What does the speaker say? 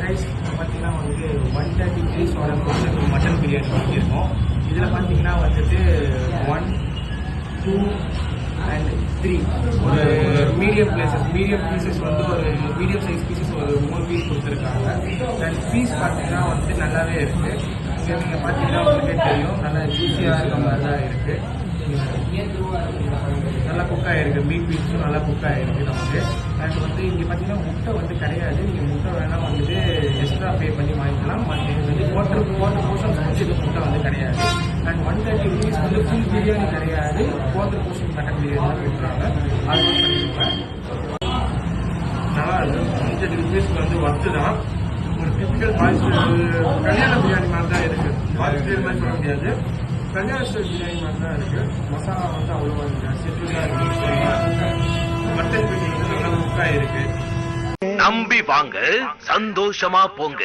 Rice பார்த்தீங்கன்னா வந்து 130 பீஸோட பொறுத்து மட்டன் பிரியாணி வாங்கியிருக்கோம். இதில் பார்த்தீங்கன்னா வந்துட்டு 1, 2 and 3 ஒரு மீடியம் பீசஸ் வந்து ஒரு மீடியம் சைஸ் பீசஸ் ஒரு 3 பீஸ் கொடுத்துருக்காங்க. அண்ட் பீஸ் பார்த்தீங்கன்னா வந்து நல்லாவே இருக்குது. இங்கே நீங்கள் பார்த்தீங்கன்னா உங்களுக்கே தெரியும், நல்லா ஜூஸியாக இருக்க மாதிரி தான் இருக்குது. நல்லா குக் ஆகிருக்கு, மீட் பீஸும் நல்லா குக் ஆகிருக்கு நமக்கு. அண்ட் வந்து இங்கே பார்த்தீங்கன்னா முட்டை வந்து கிடையாது. நீங்கள் முட்டை வேணால் வந்துட்டு எக்ஸ்ட்ரா பே பண்ணி வாங்கிக்கலாம். இது வந்து குவார்டர் போர்ஷன்ஸ் வந்து இது முட்டை வந்து கிடையாது. அண்ட் 130 rupees வந்து ஃபுல் பிரியாணி கிடையாது, குவார்டர் போர்ஷன் மட்டன் பிரியாணி தான் கொடுக்குறாங்க. அது வந்து பண்ணிருப்பேன். நல்லா இருக்குது. 130 rupees வந்து ஒர்த்து தான். ஒரு டிபிக்கல் கல்யாண பிரியாணி மாதிரி தான் இருக்குது. பாய்ஸ் பிரியாணி மாதிரி சொல்ல முடியாது, கல்யாண ஸ்டைல் பிரியாணி மாதிரி தான் இருக்குது. மசாலா வந்து அவ்வளோவா இருக்குது, செட்டுதான் இருக்குது. மட்டன் பிரியாணி வந்து நல்லா குக் ஆகிருக்கு. நம்பி வாங்க, சந்தோஷமா போங்க.